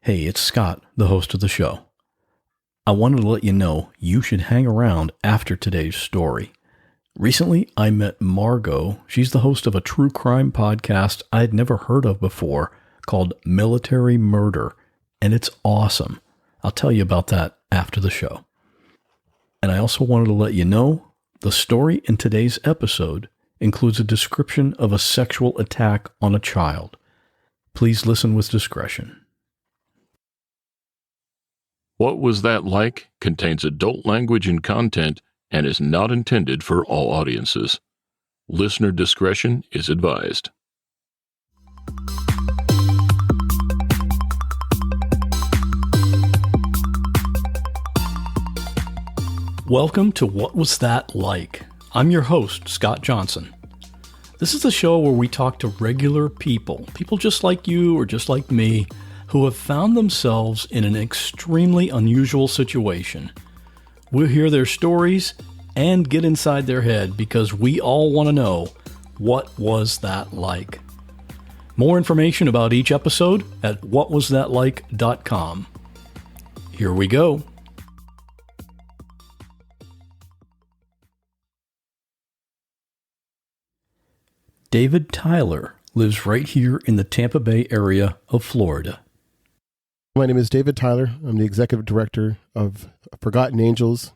Hey, it's Scott, the host of the show. I wanted to let you know you should hang around after today's story. Recently, I met Margot. She's the host of a true crime podcast I had never heard of before called Military Murder, and it's awesome. I'll tell you about that after the show. And I also wanted to let you know the story in today's episode includes a description of a sexual attack on a child. Please listen with discretion. What Was That Like? Contains adult language and content and is not intended for all audiences. Listener discretion is advised. Welcome to What Was That Like? I'm your host, Scott Johnson. This is the show where we talk to regular people just like you or just like me, who have found themselves in an extremely unusual situation. We'll hear their stories and get inside their head because we all want to know, what was that like? More information about each episode at whatwasthatlike.com. Here we go. David Tyler lives right here in the Tampa Bay area of Florida. My name is David Tyler. I'm the executive director of Forgotten Angels.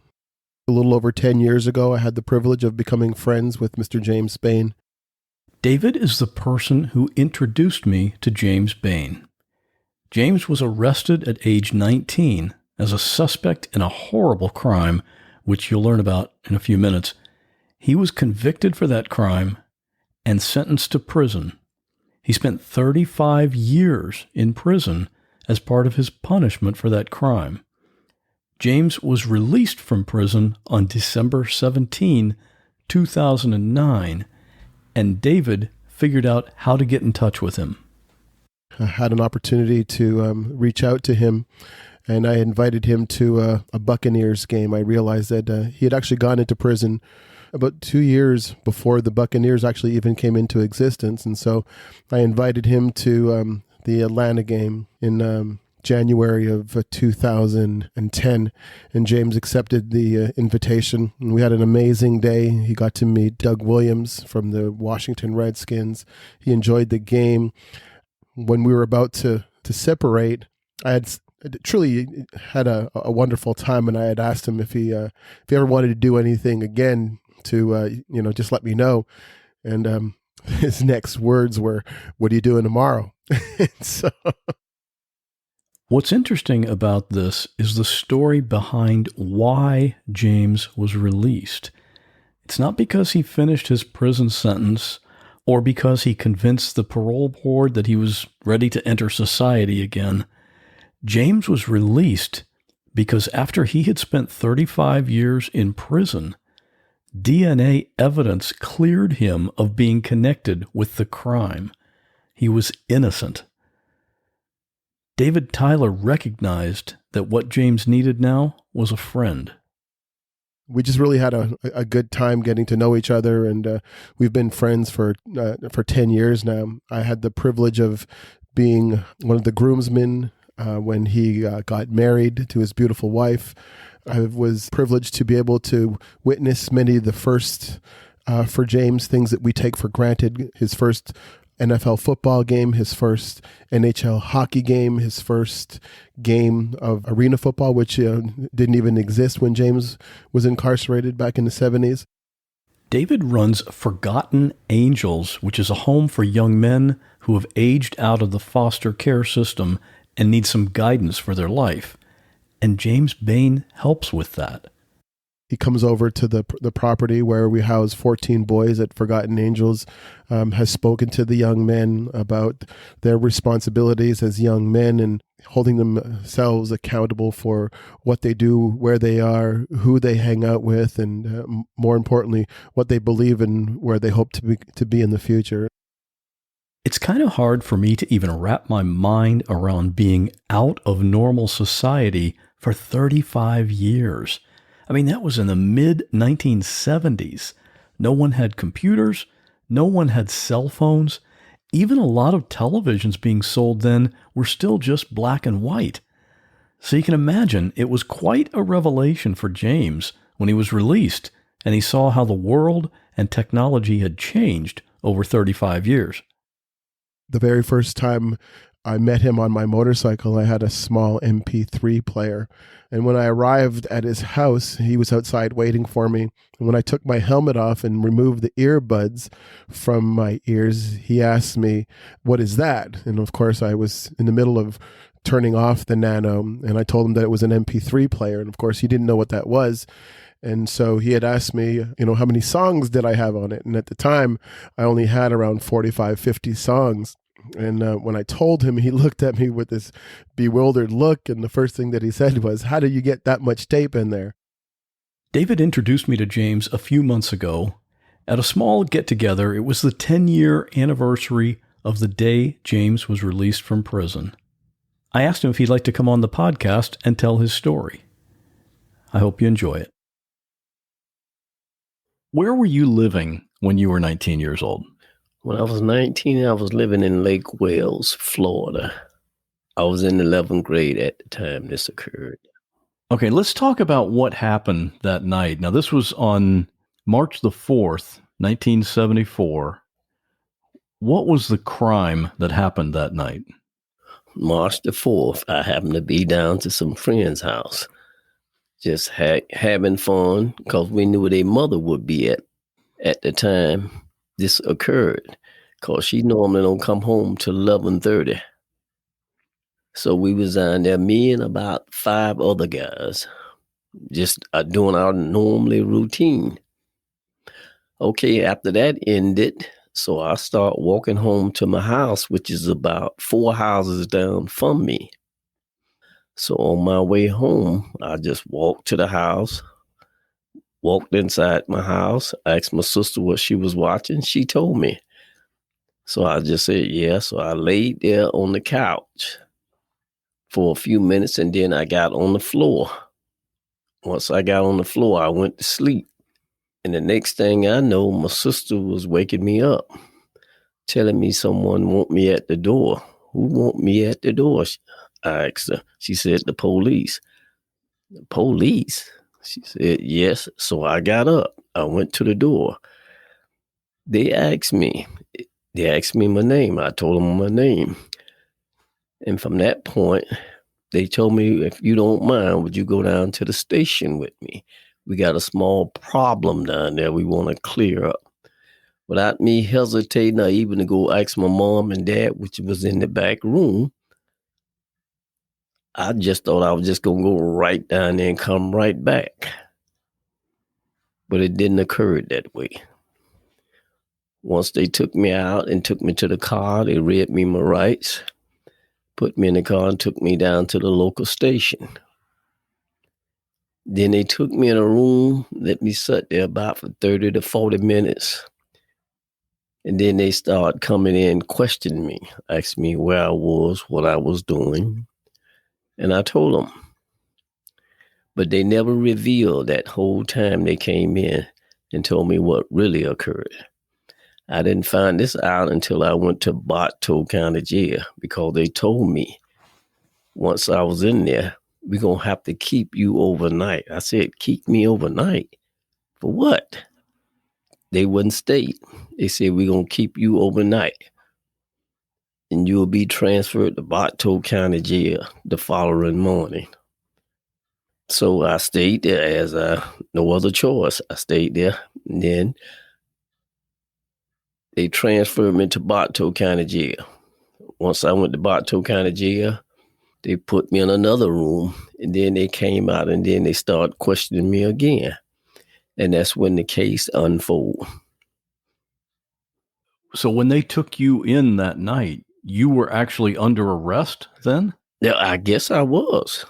A little over 10 years ago, I had the privilege of becoming friends with Mr. James Bain. David is the person who introduced me to James Bain. James was arrested at age 19 as a suspect in a horrible crime, which you'll learn about in a few minutes. He was convicted for that crime and sentenced to prison. He spent 35 years in prison as part of his punishment for that crime. James was released from prison on December 17, 2009, and David figured out how to get in touch with him. I had an opportunity to reach out to him, and I invited him to a Buccaneers game. I realized that he had actually gone into prison about 2 years before the Buccaneers actually even came into existence, and so I invited him to the Atlanta game in January of 2010, and James accepted the invitation. And we had an amazing day. He got to meet Doug Williams from the Washington Redskins. He enjoyed the game. When we were about to separate, I had truly had a wonderful time, and I had asked him if he ever wanted to do anything again to just let me know. And his next words were, "What are you doing tomorrow?" So what's interesting about this is the story behind why James was released. It's not because he finished his prison sentence or because he convinced the parole board that he was ready to enter society again. James was released because after he had spent 35 years in prison, DNA evidence cleared him of being connected with the crime. He was innocent. David Tyler recognized that what James needed now was a friend. We just really had a good time getting to know each other, and we've been friends for 10 years now. I had the privilege of being one of the groomsmen when he got married to his beautiful wife. I was privileged to be able to witness many of the first for James, things that we take for granted. His first NFL football game, his first NHL hockey game, his first game of arena football, which didn't even exist when James was incarcerated back in the 70s. David runs Forgotten Angels, which is a home for young men who have aged out of the foster care system and need some guidance for their life. And James Bain helps with that. He comes over to the property where we house 14 boys at Forgotten Angels, has spoken to the young men about their responsibilities as young men and holding themselves accountable for what they do, where they are, who they hang out with, and more importantly, what they believe and where they hope to be in the future. It's kind of hard for me to even wrap my mind around being out of normal society for 35 years. I mean, that was in the mid-1970s. No one had computers, no one had cell phones, Even a lot of televisions being sold then were still just black and white. So you can imagine it was quite a revelation for James when he was released and he saw how the world and technology had changed over 35 years. The very first time I met him on my motorcycle, I had a small MP3 player. And when I arrived at his house, he was outside waiting for me. And when I took my helmet off and removed the earbuds from my ears, he asked me, "What is that?" And of course, I was in the middle of turning off the Nano, and I told him that it was an MP3 player. And of course, he didn't know what that was. And so he had asked me, how many songs did I have on it? And at the time, I only had around 45, 50 songs. And when I told him, he looked at me with this bewildered look. And the first thing that he said was, "How do you get that much tape in there?" David introduced me to James a few months ago. At a small get-together, it was the 10-year anniversary of the day James was released from prison. I asked him if he'd like to come on the podcast and tell his story. I hope you enjoy it. Where were you living when you were 19 years old? When I was 19, I was living in Lake Wales, Florida. I was in 11th grade at the time this occurred. Okay, let's talk about what happened that night. Now, this was on March the 4th, 1974. What was the crime that happened that night? March the 4th, I happened to be down to some friend's house, just having fun because we knew where their mother would be at the time this occurred, because she normally don't come home till 11:30. So we was down there, me and about 5 other guys, just doing our normally routine. Okay, after that ended, so I start walking home to my house, which is about 4 houses down from me. So on my way home, I just walked to the house, walked inside my house, asked my sister what she was watching. She told me. So I just said, yeah. So I laid there on the couch for a few minutes, and then I got on the floor. Once I got on the floor, I went to sleep. And the next thing I know, my sister was waking me up, telling me someone want me at the door. Who want me at the door? I asked her. She said, the police. The police? She said, yes. So I got up. I went to the door. They asked me my name. I told them my name. And from that point, they told me, if you don't mind, would you go down to the station with me? We got a small problem down there we want to clear up. Without me hesitating or even to go ask my mom and dad, which was in the back room, I just thought I was just going to go right down there and come right back. But it didn't occur that way. Once they took me out and took me to the car, they read me my rights, put me in the car and took me down to the local station. Then they took me in a room, let me sit there about for 30 to 40 minutes. And then they started coming in, questioning me, asked me where I was, what I was doing. And I told them. But they never revealed that whole time they came in and told me what really occurred. I didn't find this out until I went to Bartow County Jail, because they told me once I was in there, we're going to have to keep you overnight. I said, keep me overnight? For what? They wouldn't state. They said, we're going to keep you overnight, and you'll be transferred to Bartow County Jail the following morning. So I stayed there as no other choice. I stayed there, and then they transferred me to Bartow County Jail. Once I went to Bartow County Jail, they put me in another room, and then they came out, and then they started questioning me again. And that's when the case unfolded. So when they took you in that night, you were actually under arrest then? Yeah, I guess I was.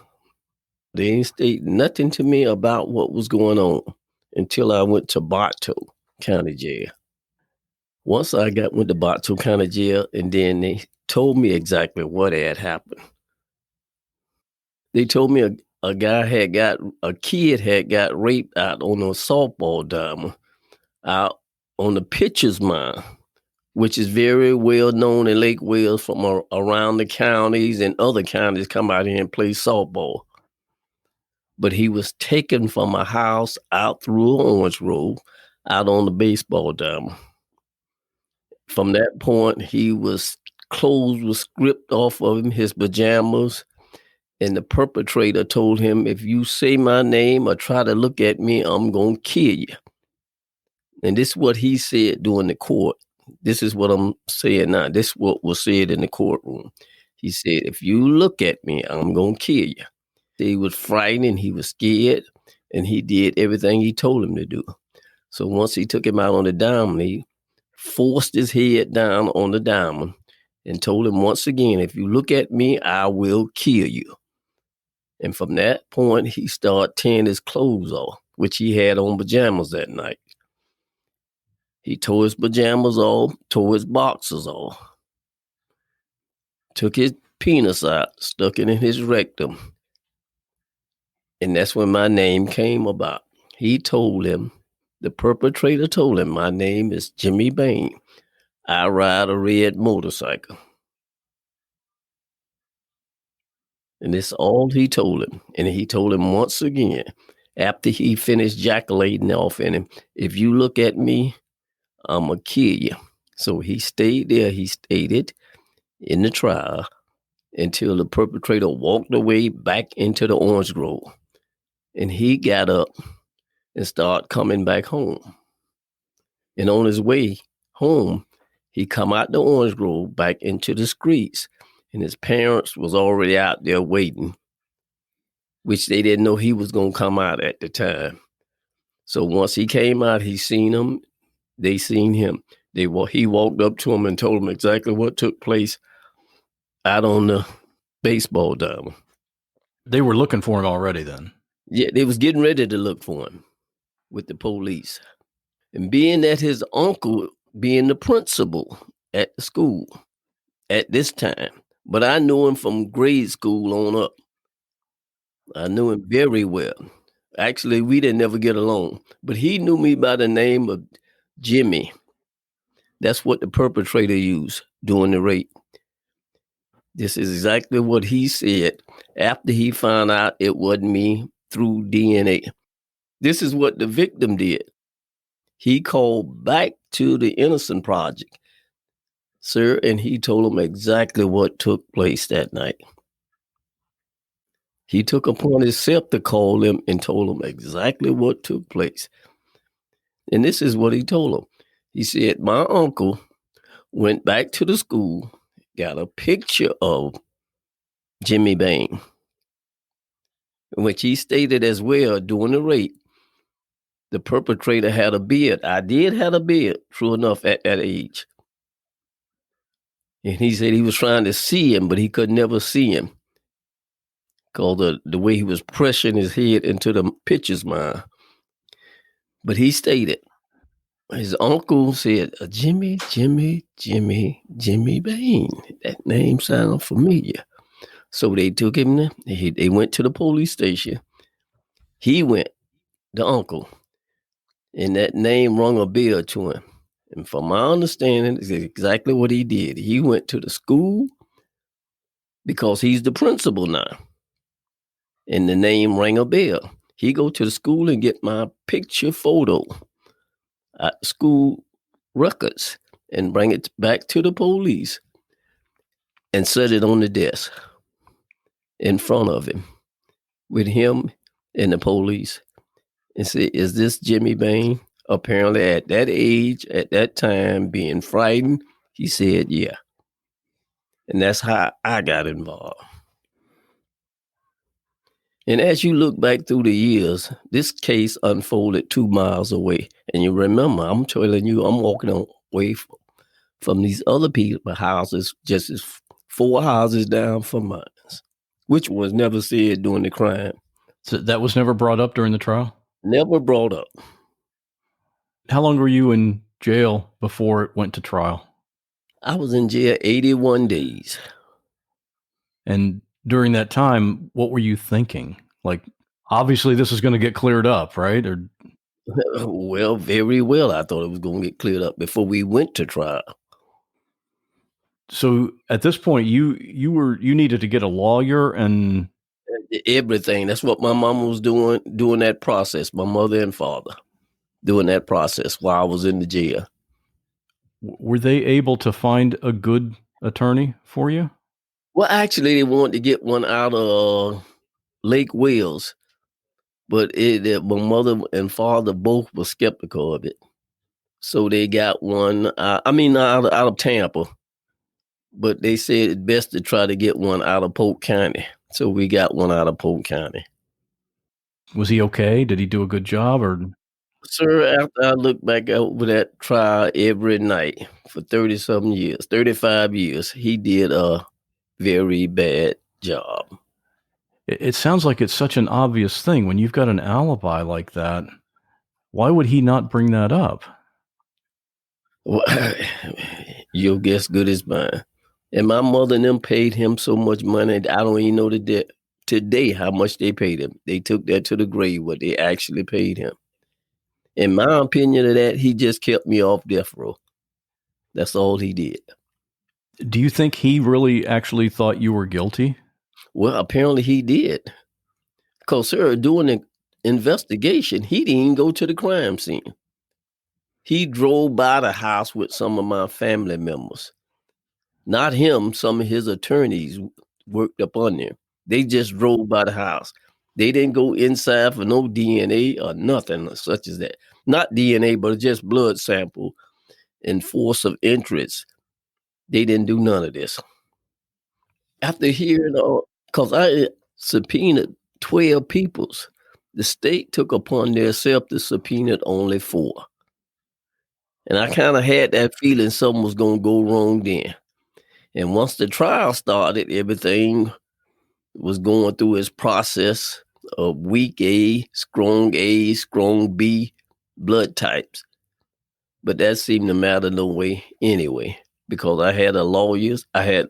They didn't state nothing to me about what was going on until I went to Bartow County Jail. Once I went to Bartow County Jail, and then they told me exactly what had happened. They told me a kid had got raped out on a softball diamond out on the pitcher's mound which is very well known in Lake Wales from around the counties, and other counties come out here and play softball. But he was taken from a house out through Orange Grove, out on the baseball diamond. From that point, clothes was stripped off of him, his pajamas, and the perpetrator told him, if you say my name or try to look at me, I'm going to kill you. And this is what he said during the court. This is what I'm saying now. This is what was said in the courtroom. He said, if you look at me, I'm going to kill you. He was frightened, he was scared, and he did everything he told him to do. So once he took him out on the diamond, he forced his head down on the diamond and told him once again, if you look at me, I will kill you. And from that point, he started tearing his clothes off, which he had on pajamas that night. He tore his pajamas off, tore his boxers off, took his penis out, stuck it in his rectum. And that's when my name came about. He told him, the perpetrator told him, my name is Jimmy Bain. I ride a red motorcycle. And this is all he told him. And he told him once again, after he finished ejaculating off in him, if you look at me, I'm going to kill you. So he stayed there. He stayed in the trial until the perpetrator walked away back into the Orange Grove. And he got up and started coming back home. And on his way home, he come out the Orange Grove back into the streets. And his parents was already out there waiting, which they didn't know he was going to come out at the time. So once he came out, he seen them. They seen him. He walked up to him and told him exactly what took place out on the baseball diamond. They were looking for him already then. Yeah, they was getting ready to look for him with the police. And being that his uncle being the principal at the school at this time, but I knew him from grade school on up. I knew him very well. Actually, we didn't never get along, but he knew me by the name of Jimmy. That's what the perpetrator used during the rape. This is exactly what he said after he found out it wasn't me through DNA. This is what the victim did. He called back to the Innocent Project, sir, and he told them exactly what took place that night. He took upon himself to call them and told them exactly what took place. And this is what he told them. He said, my uncle went back to the school, got a picture of Jimmy Bain, which he stated as well during the rape. The perpetrator had a beard. I did have a beard, true enough, at that age. And he said he was trying to see him, but he could never see him because the way he was pressing his head into the picture's mind. But he stated, his uncle said, Jimmy Bain. That name sounds familiar. So they took him, they went to the police station. He went, the uncle, and that name rung a bell to him. And from my understanding, it's exactly what he did. He went to the school because he's the principal now. And the name rang a bell. He go to the school and get my picture photo at school records and bring it back to the police and set it on the desk in front of him with him and the police and say, is this Jimmy Bain? Apparently at that age, at that time, being frightened, he said, yeah. And that's how I got involved. And as you look back through the years, this case unfolded 2 miles away. And you remember, I'm telling you, I'm walking away from these other people's houses, just as 4 houses down from mine, which was never said during the crime. So that was never brought up during the trial? Never brought up. How long were you in jail before it went to trial? I was in jail 81 days. And during that time, what were you thinking? Like, obviously this is going to get cleared up, right? Well, very well. I thought it was going to get cleared up before we went to trial. So at this point, you needed to get a lawyer and everything. That's what my mom was doing that process. My mother and father doing that process while I was in the jail. were they able to find a good attorney for you? Well, actually, they wanted to get one out of Lake Wales, but my mother and father both were skeptical of it. So they got one, out of Tampa, but they said it's best to try to get one out of Polk County. So we got one out of Polk County. Was he okay? Did he do a good job? Or Sir, after I look back over that trial every night for 30-something years, 35 years, he did a very bad job. it sounds like it's such an obvious thing when you've got an alibi like that. Why would he not bring that up? Well, your guess good as mine. And my mother and them paid him so much money, I don't even know today how much they paid him. They took that to the grave, what they actually paid him. In my opinion of that, he just kept me off death row. That's all he did. Do you think he really actually thought you were guilty? Well, apparently he did. Because, sir, doing the investigation, he didn't even go to the crime scene. He drove by the house with some of my family members. Not him, some of his attorneys worked up on there. They just drove by the house. They didn't go inside for no DNA or nothing such as that. Not DNA, but just blood sample and force of interest. They didn't do none of this. After hearing all, because I subpoenaed 12 peoples, the state took upon themselves to subpoena only 4. And I kind of had that feeling something was going to go wrong then. And once the trial started, everything was going through its process of weak A, strong B blood types. But that seemed to matter no way anyway, because I had lawyers, I had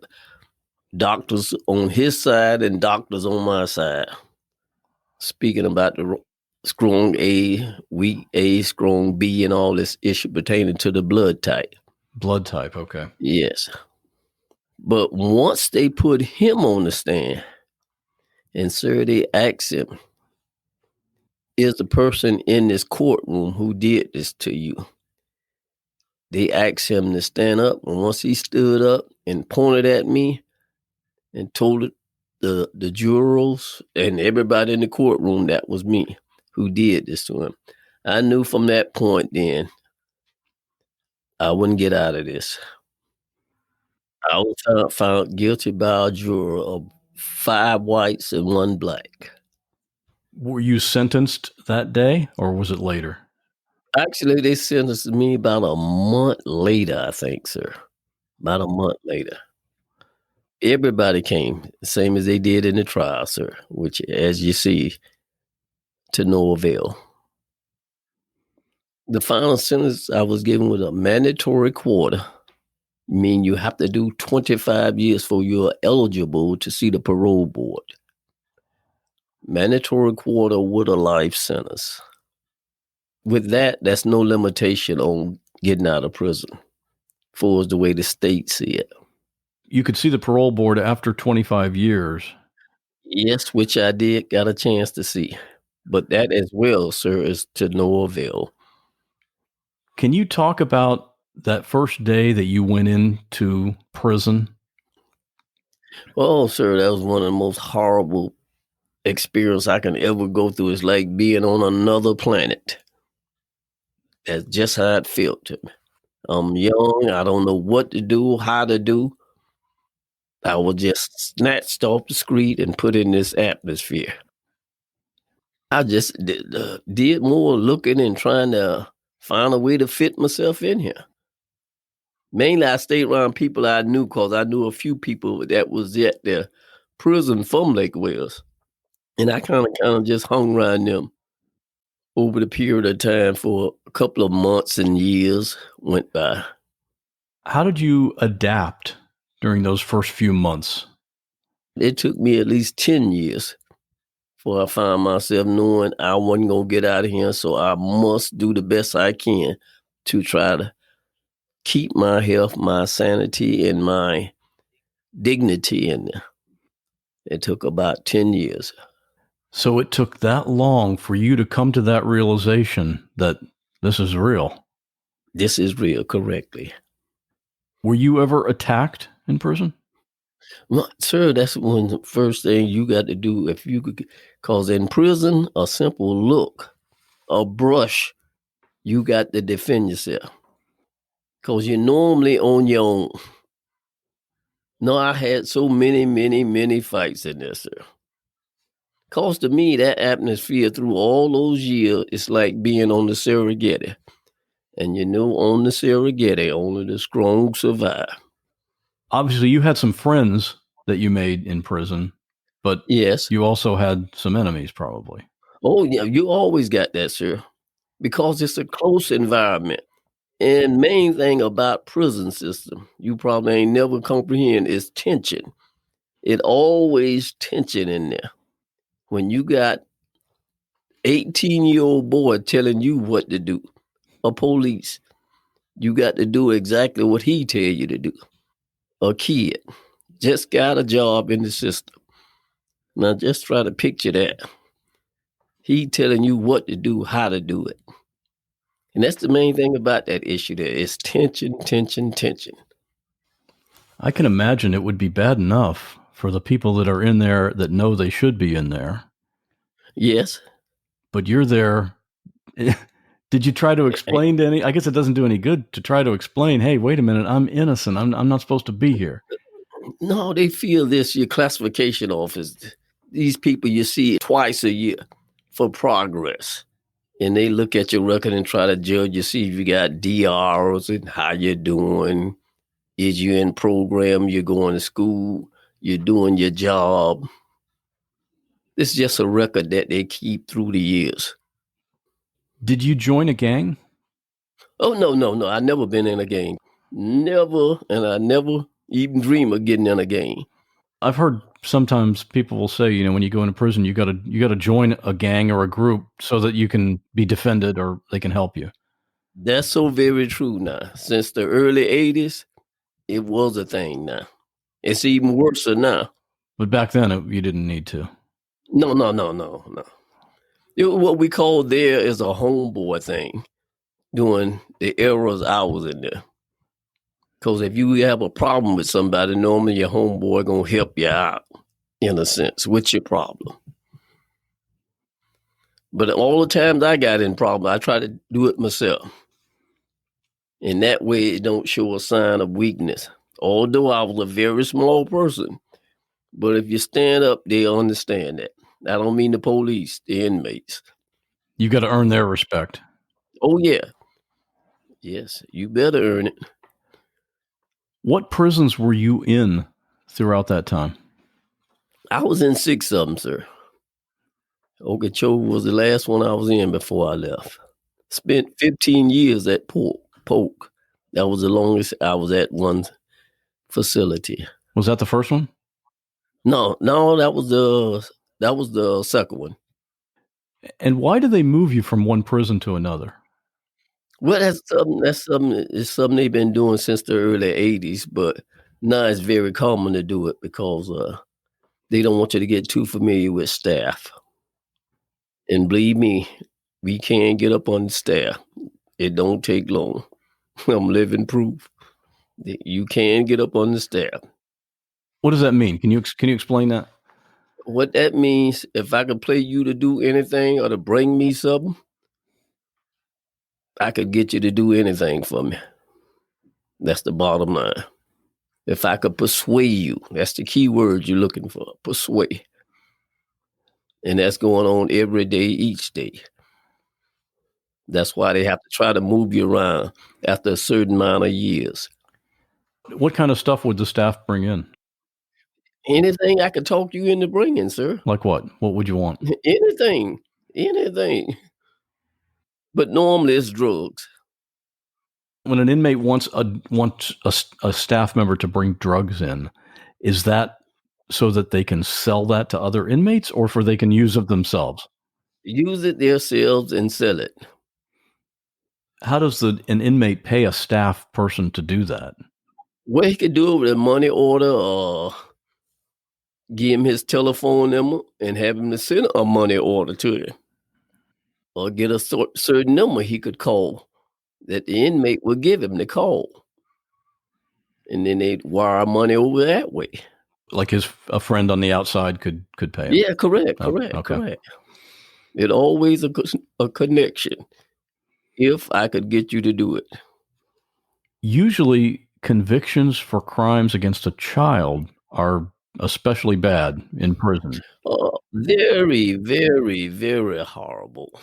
doctors on his side and doctors on my side, speaking about the strong A, weak A, strong B, and all this issue pertaining to the blood type. Blood type, okay. Yes. But once they put him on the stand, and sir, they asked him, is the person in this courtroom who did this to you? They asked him to stand up, and once he stood up and pointed at me and told the jurors and everybody in the courtroom that was me who did this to him, I knew from that point then I wouldn't get out of this. I was found guilty by a juror of 5 whites and 1 black. Were you sentenced that day or was it later? Actually, they sentenced me about a month later, I think, sir. About a month later. Everybody came, same as they did in the trial, sir, which, as you see, to no avail. The final sentence I was given was a mandatory quarter. Mean you have to do 25 years before you're eligible to see the parole board. Mandatory quarter with a life sentence. With that, that's no limitation on getting out of prison, for the way the state see it. You could see the parole board after 25 years. Yes, which I did got a chance to see. But that as well, sir, is to no avail. Can you talk about that first day that you went into prison? Oh, sir, that was one of the most horrible experience I can ever go through. It's like being on another planet. That's just how it felt to me. I'm young. I don't know what to do, how to do. I was just snatched off the street and put in this atmosphere. I just did more looking and trying to find a way to fit myself in here. Mainly, I stayed around people I knew because I knew a few people that was at the prison from Lake Wales. And I kind of just hung around them over the period of time for a couple of months and years went by. How did you adapt during those first few months? It took me at least 10 years before I found myself knowing I wasn't going to get out of here. So I must do the best I can to try to keep my health, my sanity, and my dignity in there. It took about 10 years. So it took that long for you to come to that realization that this is real. This is real, correctly. Were you ever attacked in prison? Well, sir, that's one of the first thing you got to do if you could, because in prison, a simple look, a brush, you got to defend yourself. Because you're normally on your own. No, I had so many fights in there, sir. Because to me, that atmosphere through all those years, it's like being on the Serengeti. And on the Serengeti, only the strong survive. Obviously, you had some friends that you made in prison, but yes, you also had some enemies, probably. Oh, yeah, you always got that, sir, because it's a close environment. And main thing about prison system, you probably ain't never comprehend, is tension. It always tension in there. When you got 18-year-old boy telling you what to do, a police, you got to do exactly what he tell you to do. A kid just got a job in the system. Now just try to picture that. He telling you what to do, how to do it. And that's the main thing about that issue there is tension. I can imagine it would be bad enough for the people that are in there that know they should be in there. Yes. But you're there. Did you try to explain to any? I guess it doesn't do any good to try to explain, hey, wait a minute, I'm innocent. I'm not supposed to be here. No, they feel this, your classification office. These people you see twice a year for progress. And they look at your record and try to judge you, see if you got DRs and how you're doing. Is you in program? You're going to school? You're doing your job? It's just a record that they keep through the years. Did you join a gang? Oh, no. I never been in a gang. Never, and I never even dream of getting in a gang. I've heard sometimes people will say, when you go into prison, you got to join a gang or a group so that you can be defended or they can help you. That's so very true now. Since the early 80s, it was a thing now. It's even worse now. But back then, you didn't need to. No. What we call there is a homeboy thing during the eras I was in there. Because if you have a problem with somebody, normally your homeboy going to help you out, in a sense, with your problem. But all the times I got in problem, I try to do it myself. And that way it don't show a sign of weakness. Although I was a very small person. But if you stand up, they'll understand that. I don't mean the police, the inmates. You got to earn their respect. Oh, yeah. Yes, you better earn it. What prisons were you in throughout that time? I was in 6 of them, sir. Okeechobee was the last one I was in before I left. Spent 15 years at Polk. That was the longest I was at one facility. Was that the first one? No, that was the second one. And why do they move you from one prison to another? Well, that's something they've been doing since the early 80s, but now it's very common to do it because they don't want you to get too familiar with staff. And believe me, we can get up on the staff. It don't take long. I'm living proof. You can get up on the staff. What does that mean? Can you explain that? What that means, if I could play you to do anything or to bring me something, I could get you to do anything for me. That's the bottom line. If I could persuade you, that's the key word you're looking for, persuade. And that's going on every day, each day. That's why they have to try to move you around after a certain amount of years. What kind of stuff would the staff bring in? Anything I could talk you into bringing, sir. Like what? What would you want? Anything. But normally it's drugs. When an inmate wants a staff member to bring drugs in, is that so that they can sell that to other inmates or for they can use it themselves? Use it themselves and sell it. How does an inmate pay a staff person to do that? Well, he could do it with a money order or give him his telephone number and have him to send a money order to him. Or get a certain number he could call that the inmate would give him to call. And then they'd wire money over that way. Like a friend on the outside could pay him? Yeah, correct. It always a connection if I could get you to do it. Usually convictions for crimes against a child are especially bad in prison. Very, very, very horrible.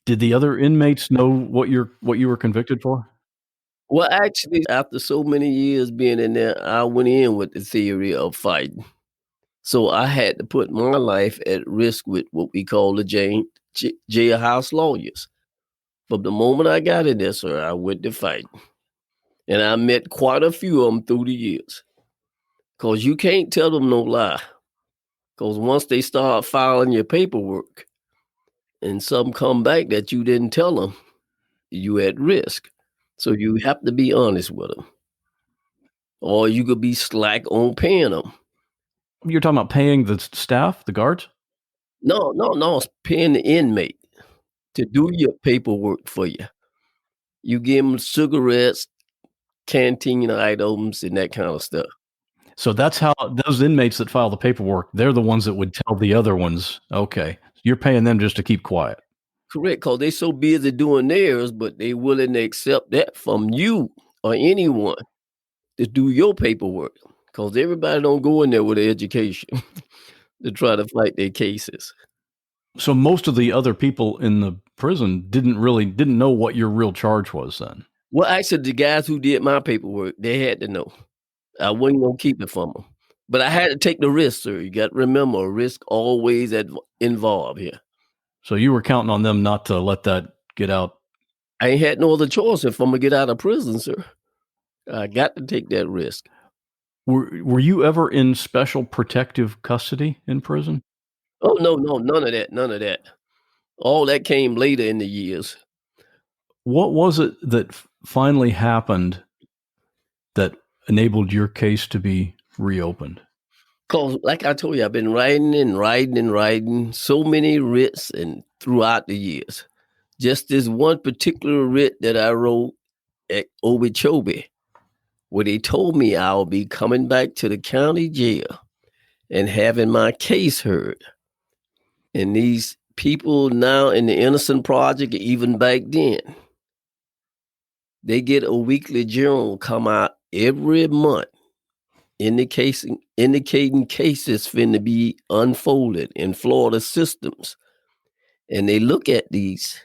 Did the other inmates know what you were convicted for? Well, actually, after so many years being in there, I went in with the theory of fighting. So I had to put my life at risk with what we call the jailhouse lawyers. From the moment I got in there, sir, I went to fight. And I met quite a few of them through the years. Because you can't tell them no lie. Because once they start filing your paperwork and some come back that you didn't tell them, you at risk. So you have to be honest with them. Or you could be slack on paying them. You're talking about paying the staff, the guards? No, it's paying the inmate to do your paperwork for you. You give them cigarettes, canteen items, and that kind of stuff. So that's how those inmates that file the paperwork, they're the ones that would tell the other ones, okay, you're paying them just to keep quiet. Correct, because they're so busy doing theirs, but they willing to accept that from you or anyone to do your paperwork. Because everybody don't go in there with an education to try to fight their cases. So most of the other people in the prison didn't know what your real charge was then? Well, actually, the guys who did my paperwork, they had to know. I wasn't going to keep it from them. But I had to take the risk, sir. You got to remember, risk always involved here. So you were counting on them not to let that get out? I ain't had no other choice if I'm going to get out of prison, sir. I got to take that risk. Were you ever in special protective custody in prison? Oh, no, none of that. All that came later in the years. What was it that finally happened that enabled your case to be reopened? Because, like I told you, I've been writing so many writs and throughout the years. Just this one particular writ that I wrote at Okeechobee, where they told me I'll be coming back to the county jail and having my case heard. And these people now in the Innocent Project, even back then, they get a weekly journal come out every month indicating cases finna be unfolded in Florida systems. And they look at these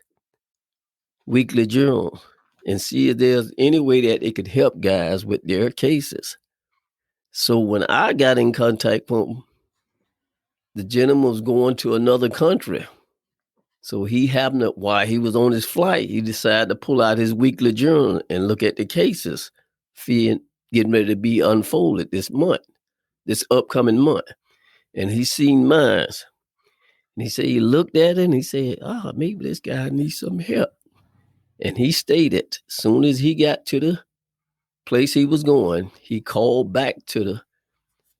weekly journals and see if there's any way that it could help guys with their cases. So when I got in contact with them, the gentleman was going to another country. So he happened to, while he was on his flight, he decided to pull out his weekly journal and look at the cases getting ready to be unfolded this upcoming month. And he seen mine. And he said he looked at it and he said, maybe this guy needs some help. And he stated, as soon as he got to the place he was going, he called back to the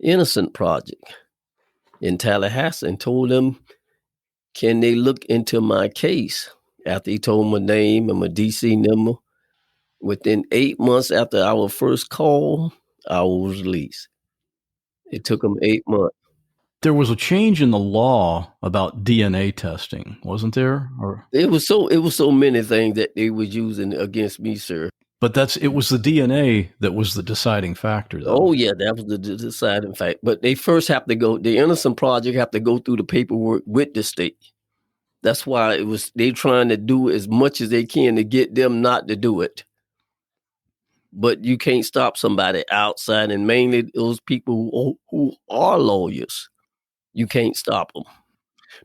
Innocent Project in Tallahassee and told them, can they look into my case? After he told my name and my DC number, within 8 months after our first call, I was released. It took them 8 months. There was a change in the law about DNA testing, wasn't there? It was so many things that they was using against me, sir. But it was the DNA that was the deciding factor, though. Oh yeah, that was the deciding factor. But they first have to go. The Innocent Project have to go through the paperwork with the state. That's why they trying to do as much as they can to get them not to do it. But you can't stop somebody outside, and mainly those people who are lawyers. You can't stop them.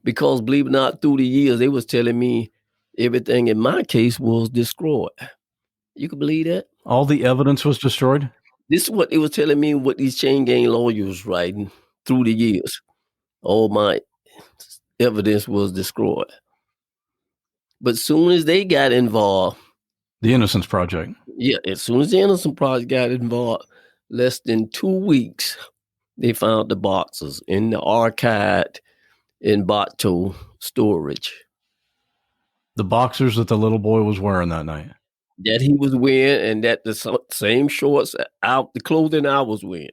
Because believe it or not, through the years, they was telling me everything in my case was destroyed. You can believe that? All the evidence was destroyed? This is what they was telling me, what these chain gang lawyers writing through the years. All my evidence was destroyed. But soon as they got involved, The Innocence Project. Yeah, as soon as the Innocence Project got involved, less than 2 weeks, they found the boxes in the archive in Botto storage. The boxers that the little boy was wearing that night. That he was wearing, and that the same shorts out the clothing I was wearing.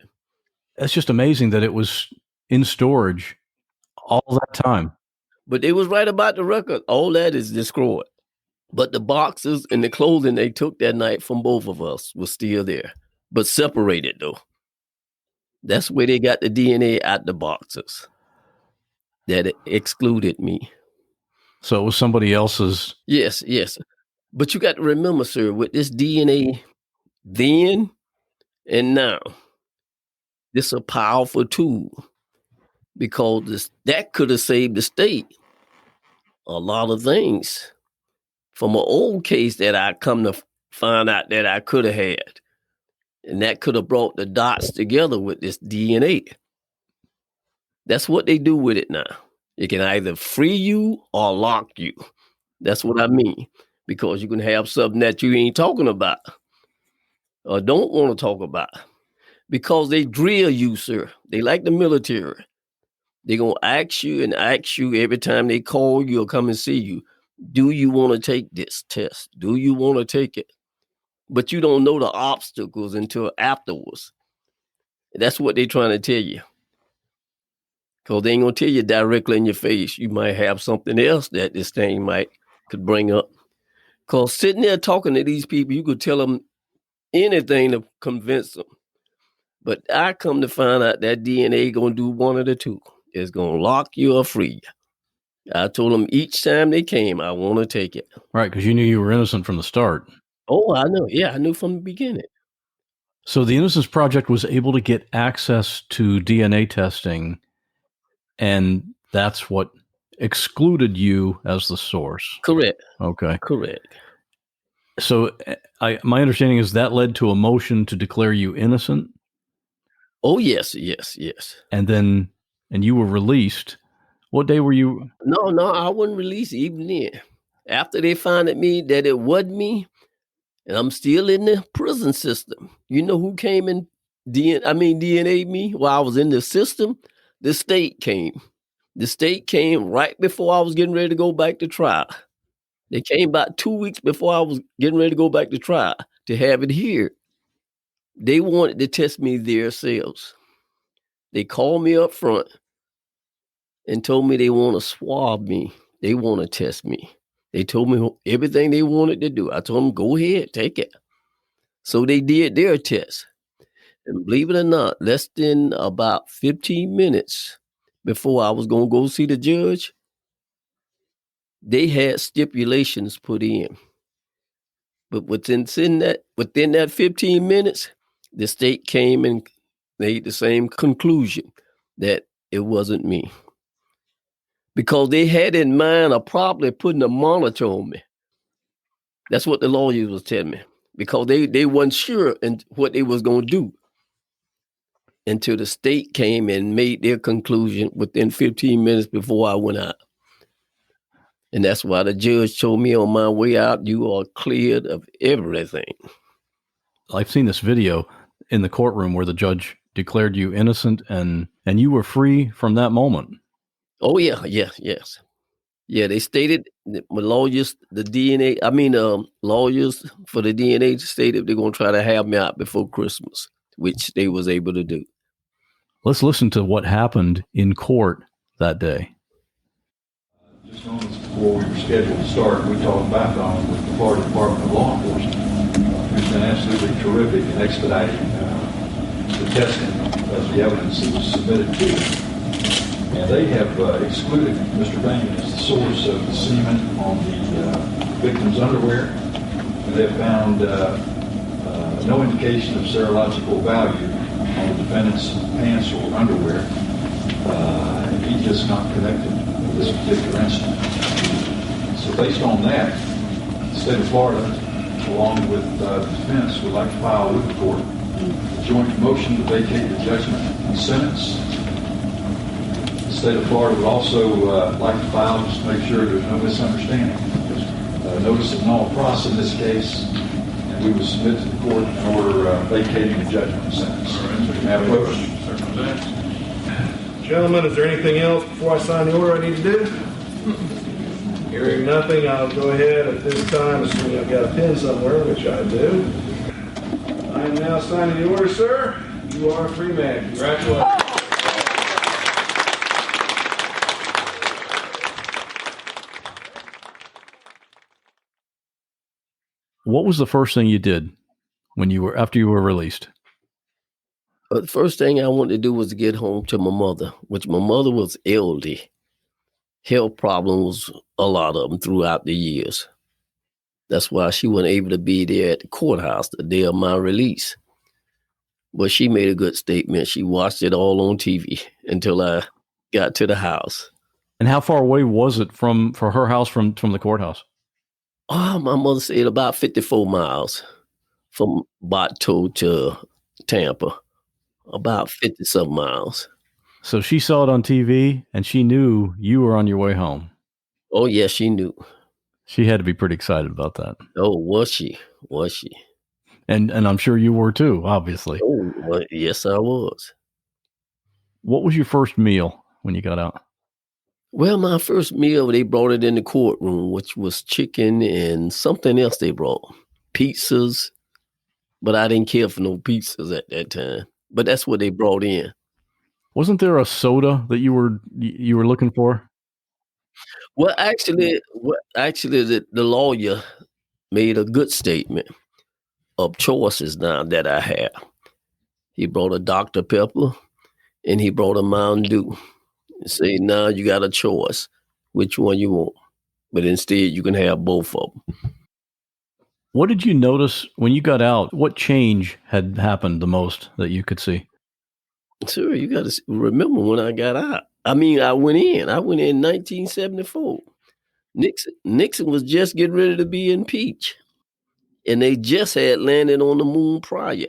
That's just amazing that it was in storage all that time. But they was right about the record. All that is destroyed. But the boxes and the clothing they took that night from both of us was still there, but separated though. That's where they got the DNA out the boxes. That excluded me. So it was somebody else's. Yes. But you got to remember, sir, with this DNA then and now, this is a powerful tool because that could have saved the state a lot of things from an old case that I come to find out that I could have had. And that could have brought the dots together with this DNA. That's what they do with it now. It can either free you or lock you. That's what I mean. Because you can have something that you ain't talking about or don't want to talk about. Because they drill you, sir. They like the military. They're going to ask you every time they call you or come and see you, do you want to take this test? Do you want to take it? But you don't know the obstacles until afterwards. That's what they're trying to tell you. Because they ain't going to tell you directly in your face. You might have something else that this thing could bring up. Because sitting there talking to these people, you could tell them anything to convince them. But I come to find out that DNA going to do one of the two. It's going to lock you or free you. I told them each time they came, I want to take it. Right, because you knew you were innocent from the start. Oh, I know. Yeah, I knew from the beginning. So the Innocence Project was able to get access to DNA testing, and that's what excluded you as the source. Correct. Okay. Correct. So my understanding is that led to a motion to declare you innocent. Oh, yes. And you were released. What day were you? No, I wasn't released even then. After they found me that it wasn't me, and I'm still in the prison system. You know who came and DNA me while I was in the system? The state came. The state came right before I was getting ready to go back to trial. They came about 2 weeks before I was getting ready to go back to trial to have it here. They wanted to test me themselves. They called me up front and told me they want to swab me. They want to test me. They told me everything they wanted to do. I told them, go ahead, take it. So they did their test. And believe it or not, less than about 15 minutes before I was going to go see the judge, they had stipulations put in. But within that 15 minutes, the state came and made the same conclusion that it wasn't me. Because they had in mind of probably putting a monitor on me. That's what the lawyers was telling me. Because they weren't sure in what they was going to do. Until the state came and made their conclusion within 15 minutes before I went out. And that's why the judge told me on my way out, you are cleared of everything. I've seen this video in the courtroom where the judge declared you innocent and you were free from that moment. Oh, yes. Yeah, they stated, lawyers for the DNA stated they're going to try to have me out before Christmas, which they was able to do. Let's listen to what happened in court that day. Just moments before we were scheduled to start, we talked back on with the Florida Department of Law Enforcement, who's been absolutely terrific in expediting the testing of the evidence that was submitted to them. And they have excluded Mr. Bain as the source of the semen on the victim's underwear. And they have found no indication of serological value on the defendant's pants or underwear. And he just not connected with this particular incident. So based on that, the state of Florida, along with the defense, would like to file with the court a joint motion to vacate the judgment and sentence. The state of Florida would also like to file, just to make sure there's no misunderstanding. Notice of null pros in this case we will submit to the court an order vacating the judgment sentence. Have a motion. Gentlemen, is there anything else before I sign the order I need to do? Hearing nothing, I'll go ahead at this time, assuming I've got a pen somewhere, which I do. I am now signing the order, sir. You are a free man. Congratulations. What was the first thing you did after you were released? The first thing I wanted to do was to get home to my mother, which my mother was elderly. Health problems, a lot of them throughout the years. That's why she wasn't able to be there at the courthouse the day of my release. But she made a good statement. She watched it all on TV until I got to the house. And how far away was it for her house from the courthouse? Oh, my mother said about 54 miles from Bato to Tampa. About 50-something miles. So she saw it on TV and she knew you were on your way home. Oh, yeah, she knew. She had to be pretty excited about that. Oh, was she? Was she? And I'm sure you were too, obviously. Oh, well, yes, I was. What was your first meal when you got out? Well, my first meal, they brought it in the courtroom, which was chicken and something else they brought. Pizzas. But I didn't care for no pizzas at that time. But that's what they brought in. Wasn't there a soda that you were looking for? Well, actually, the lawyer made a good statement of choices now that I have. He brought a Dr. Pepper and he brought a Mountain Dew. He said, now you got a choice which one you want. But instead, you can have both of them. What did you notice when you got out? What change had happened the most that you could see? Sir, you got to remember when I got out. I mean, I went in 1974. Nixon was just getting ready to be impeached. And they just had landed on the moon prior,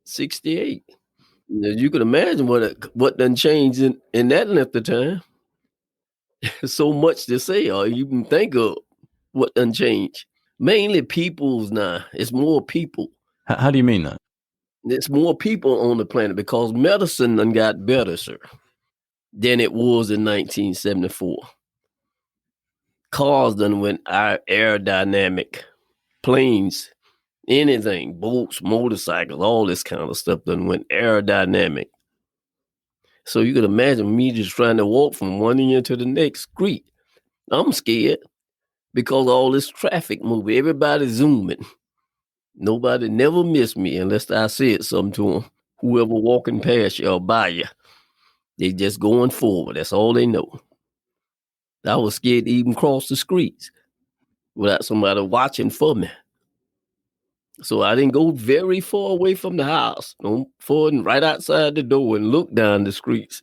68. You can imagine what done changed in that length of time. So much to say, or you can think of what done changed. Mainly peoples now. It's more people. How do you mean that? It's more people on the planet because medicine done got better, sir, than it was in 1974. Cars done went aerodynamic. Planes, anything, boats, motorcycles, all this kind of stuff done went aerodynamic. So you can imagine me just trying to walk from one end to the next street. I'm scared because all this traffic moving, everybody zooming. Nobody never missed me unless I said something to them. Whoever walking past you or by you, they just going forward. That's all they know. I was scared to even cross the streets without somebody watching for me. So I didn't go very far away from the house, right outside the door and look down the streets.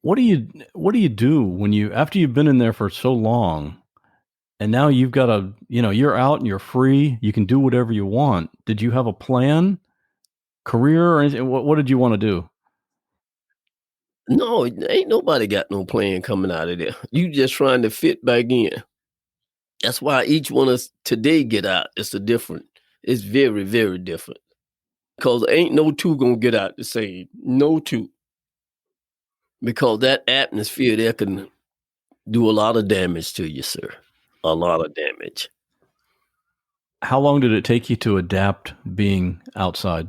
What do you do after you've been in there for so long and now you've got you're out and you're free, you can do whatever you want. Did you have a plan, career, or anything? What did you want to do? No, ain't nobody got no plan coming out of there. You just trying to fit back in. That's why each one of us today get out. It's very, very different. Because ain't no two gonna get out the same. No two. Because that atmosphere there can do a lot of damage to you, sir. A lot of damage. How long did it take you to adapt being outside?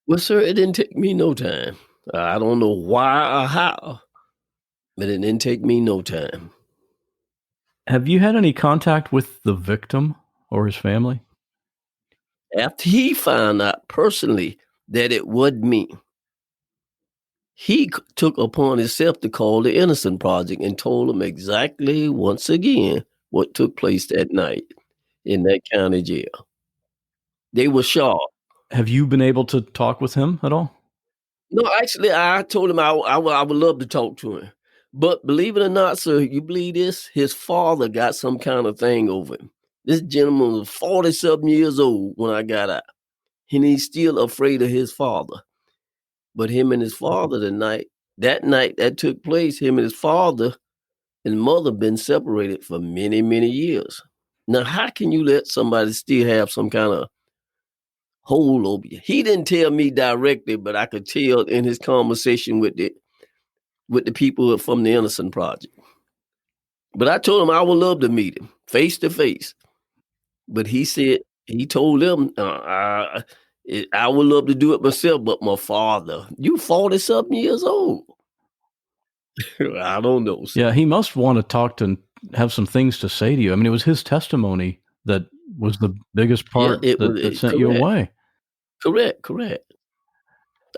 Well, sir, it didn't take me no time. I don't know why or how, but it didn't take me no time. Have you had any contact with the victim or his family? After he found out personally that it wasn't me, he took upon himself to call the Innocent Project and told them exactly, once again, what took place that night in that county jail. They were shocked. Have you been able to talk with him at all? No, actually, I told him I would love to talk to him. But believe it or not, sir, you believe this? His father got some kind of thing over him. This gentleman was 47 years old when I got out. And he's still afraid of his father. But him and his father that night that took place, him and his father and mother been separated for many, many years. Now, how can you let somebody still have some kind of hold over you. He didn't tell me directly, but I could tell in his conversation with the people from the Innocent Project. But I told him I would love to meet him face to face. But he said he told them I would love to do it myself, but my father, you 40-something years old. I don't know. Sir. Yeah, he must want to talk to have some things to say to you. I mean, it was his testimony that was the biggest part that sent you away. Correct.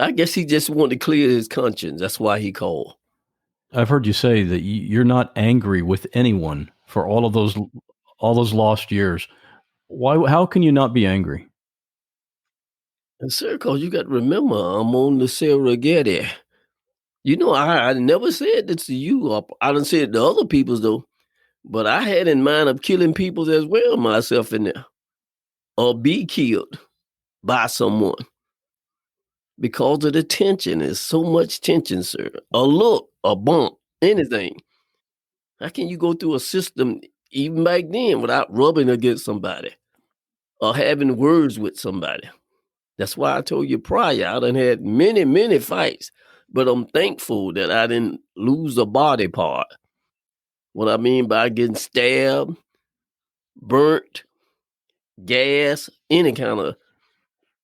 I guess he just wanted to clear his conscience. That's why he called. I've heard you say that you're not angry with anyone for all those lost years. Why? How can you not be angry? And sir, because you got to remember, I'm on the surrogate. You know, I never said this to you. I didn't say it to other people's though. But I had in mind of killing people as well myself in there. Or be killed by someone. Because of the tension. There's so much tension, sir. A look, a bump, anything. How can you go through a system even back then without rubbing against somebody or having words with somebody? That's why I told you prior, I done had many, many fights, but I'm thankful that I didn't lose a body part. What I mean by getting stabbed, burnt, gas, any kind of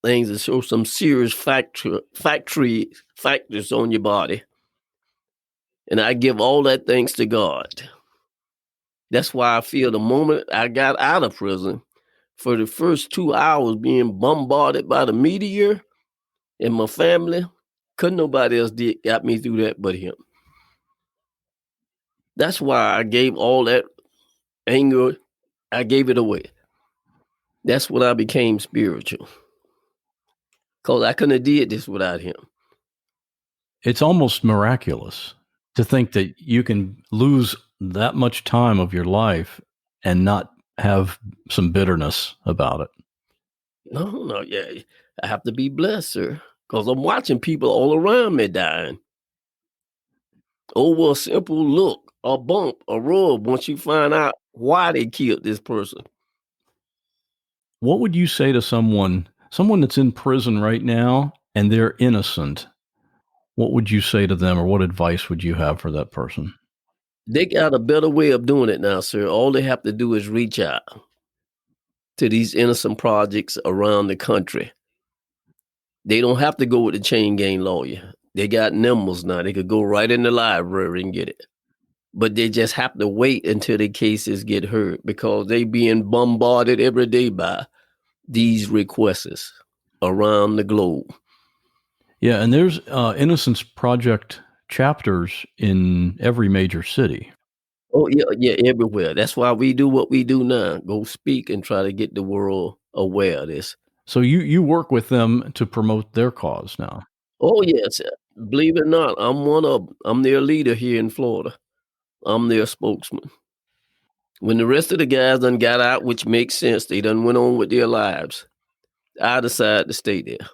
things that show some serious factors on your body. And I give all that thanks to God. That's why I feel the moment I got out of prison, for the first 2 hours being bombarded by the media and my family, couldn't nobody else got me through that but him. That's why I gave all that anger, I gave it away. That's when I became spiritual. Because I couldn't have did this without him. It's almost miraculous to think that you can lose that much time of your life and not have some bitterness about it. No, yeah. I have to be blessed, sir. Because I'm watching people all around me dying. Over a simple look, a bump, a rub, once you find out why they killed this person. What would you say to someone that's in prison right now and they're innocent? What would you say to them, or what advice would you have for that person? They got a better way of doing it now, sir. All they have to do is reach out to these innocent projects around the country. They don't have to go with the chain gang lawyer. They got numbers now. They could go right in the library and get it. But they just have to wait until the cases get heard, because they being bombarded every day by these requests around the globe. Yeah, and there's Innocence Project chapters in every major city. Oh, yeah, everywhere. That's why we do what we do now. Go speak and try to get the world aware of this. So you work with them to promote their cause now. Oh, yes. Believe it or not, I'm one of them. I'm their leader here in Florida. I'm their spokesman. When the rest of the guys done got out, which makes sense, they done went on with their lives, I decided to stay there.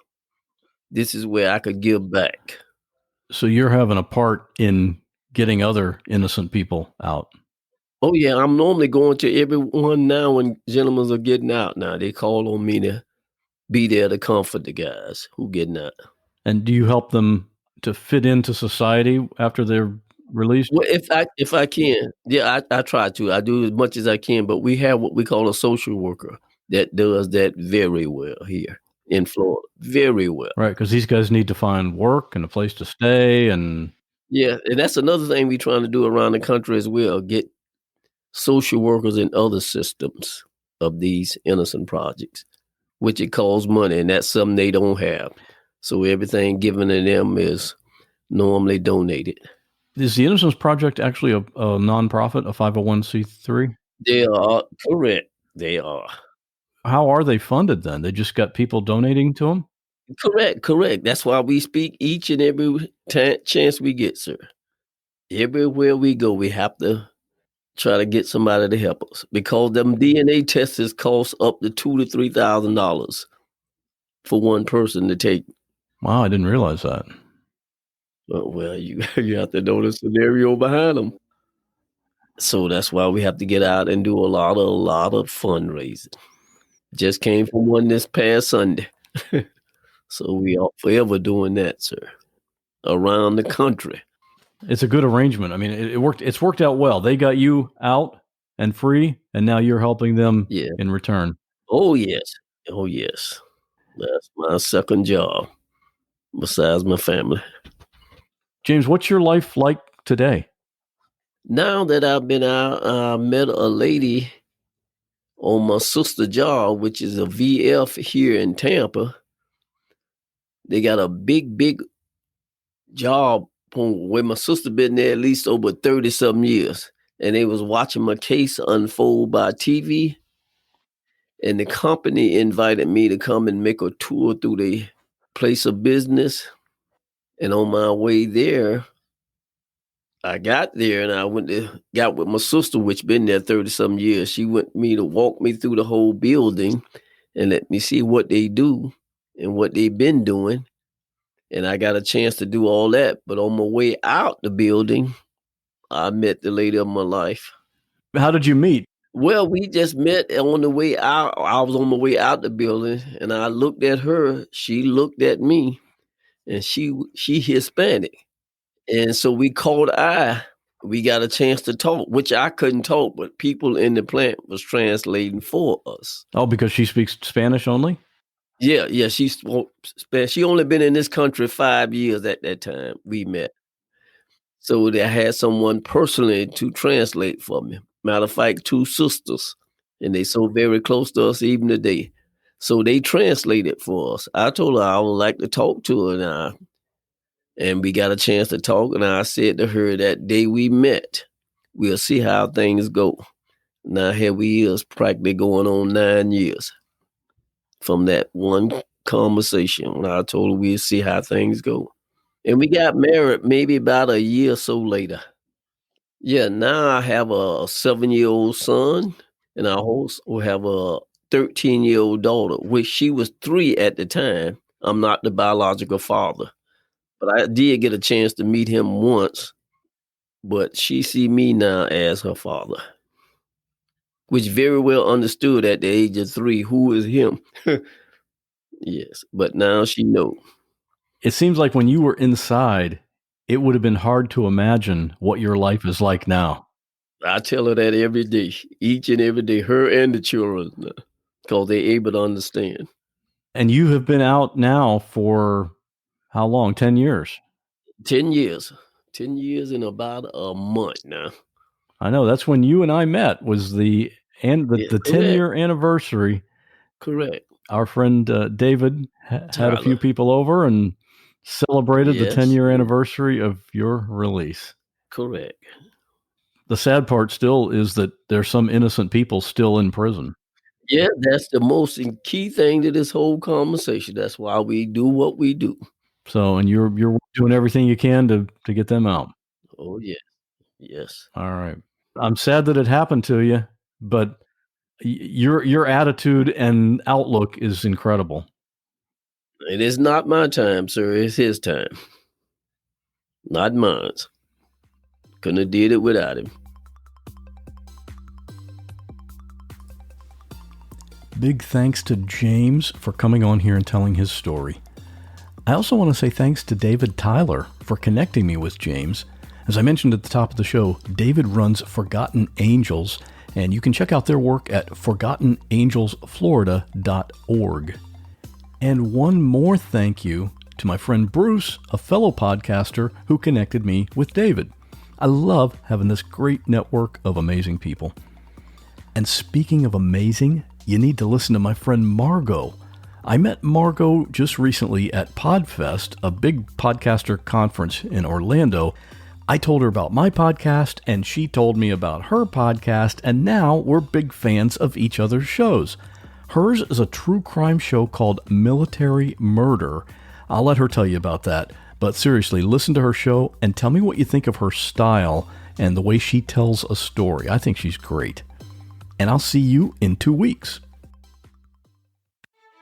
This is where I could give back. So you're having a part in getting other innocent people out. Oh, yeah. I'm normally going to everyone now when gentlemen are getting out now. They call on me to be there to comfort the guys who getting out. And do you help them to fit into society after they're released? Well, if I can, yeah, I try to. I do as much as I can, but we have what we call a social worker that does that very well here in Florida. Very well. Right, because these guys need to find work and a place to stay. And yeah, and that's another thing we're trying to do around the country as well, get social workers in other systems of these innocent projects, which it costs money, and that's something they don't have. So everything given to them is normally donated. Is the Innocence Project actually a nonprofit, a 501c3? They are, correct. They are. How are they funded then? They just got people donating to them? Correct. That's why we speak each and every chance we get, sir. Everywhere we go, we have to try to get somebody to help us, because them DNA tests cost up to $2,000 to $3,000 for one person to take. Wow, I didn't realize that. Well, you have to know the scenario behind them. So that's why we have to get out and do a lot of fundraising. Just came from one this past Sunday. So we are forever doing that, sir, around the country. It's a good arrangement. I mean, it worked. It's worked out well. They got you out and free, and now you're helping them in return. Oh, yes. Oh, yes. That's my second job besides my family. James, what's your life like today? Now that I've been out, I met a lady on my sister's job, which is a VF here in Tampa. They got a big job where my sister been there at least over 30-something years. And they was watching my case unfold by TV. And the company invited me to come and make a tour through the place of business. And on my way there, I got there and I got with my sister, which been there 30-some years. She went me to walk me through the whole building and let me see what they do and what they've been doing. And I got a chance to do all that. But on my way out the building, I met the lady of my life. How did you meet? Well, we just met on the way out. I was on my way out the building and I looked at her. She looked at me and she Hispanic. And so we caught eye. We got a chance to talk, which I couldn't talk, but people in the plant was translating for us. Oh, because she speaks Spanish only? Yeah. She spoke Spanish. She only been in this country 5 years at that time we met. So they had someone personally to translate for me. Matter of fact, 2 sisters, and they so very close to us even today. So they translated for us. I told her I would like to talk to her now. And we got a chance to talk, and I said to her that day we met, we'll see how things go. Now here we is practically going on 9 years from that one conversation when I told her we'll see how things go. And we got married maybe about a year or so later. Yeah, now I have a 7-year-old son, and I also have a 13-year-old daughter, which she was 3 at the time. I'm not the biological father. But I did get a chance to meet him once, but she see me now as her father, which very well understood at the age of 3 who is him. Yes, but now she know. It seems like when you were inside, it would have been hard to imagine what your life is like now. I tell her that every day, each and every day, her and the children, because they're able to understand. And you have been out now for how long? 10 years? 10 years. 10 years in about a month now. I know. That's when you and I met, was the 10-year anniversary. Correct. Our friend David had a few people over and celebrated the 10-year anniversary of your release. Correct. The sad part still is that there's some innocent people still in prison. Yeah, that's the most key thing to this whole conversation. That's why we do what we do. So, and you're doing everything you can to get them out. Oh, yeah. Yes. All right. I'm sad that it happened to you, but your attitude and outlook is incredible. It is not my time, sir. It's his time. Not mine. Couldn't have did it without him. Big thanks to James for coming on here and telling his story. I also want to say thanks to David Tyler for connecting me with James. As I mentioned at the top of the show, David runs Forgotten Angels, and you can check out their work at ForgottenAngelsFlorida.org. And one more thank you to my friend Bruce, a fellow podcaster who connected me with David. I love having this great network of amazing people. And speaking of amazing, you need to listen to my friend Margot. I met Margot just recently at PodFest, a big podcaster conference in Orlando. I told her about my podcast, and she told me about her podcast, and now we're big fans of each other's shows. Hers is a true crime show called Military Murder. I'll let her tell you about that, but seriously, listen to her show and tell me what you think of her style and the way she tells a story. I think she's great. And I'll see you in 2 weeks.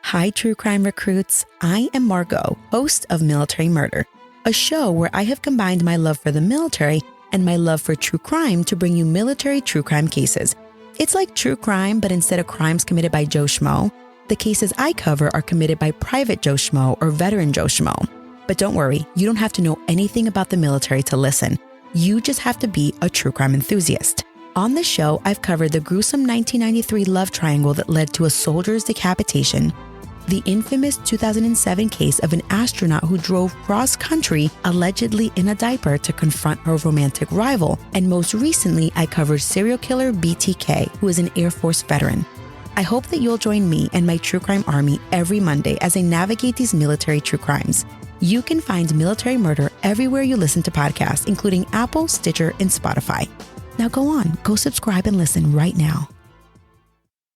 Hi, true crime recruits. I am Margot, host of Military Murder, a show where I have combined my love for the military and my love for true crime to bring you military true crime cases. It's like true crime, but instead of crimes committed by Joe Schmo, The cases I cover are committed by Private Joe Schmo or Veteran Joe Schmo. But don't worry, you don't have to know anything about the military to listen. You just have to be a true crime enthusiast. On the show, I've covered the gruesome 1993 love triangle that led to a soldier's decapitation, the infamous 2007 case of an astronaut who drove cross-country, allegedly in a diaper, to confront her romantic rival, and most recently, I covered serial killer BTK, who is an Air Force veteran. I hope that you'll join me and my true crime army every Monday as I navigate these military true crimes. You can find Military Murder everywhere you listen to podcasts, including Apple, Stitcher, and Spotify. Now go on, go subscribe and listen right now.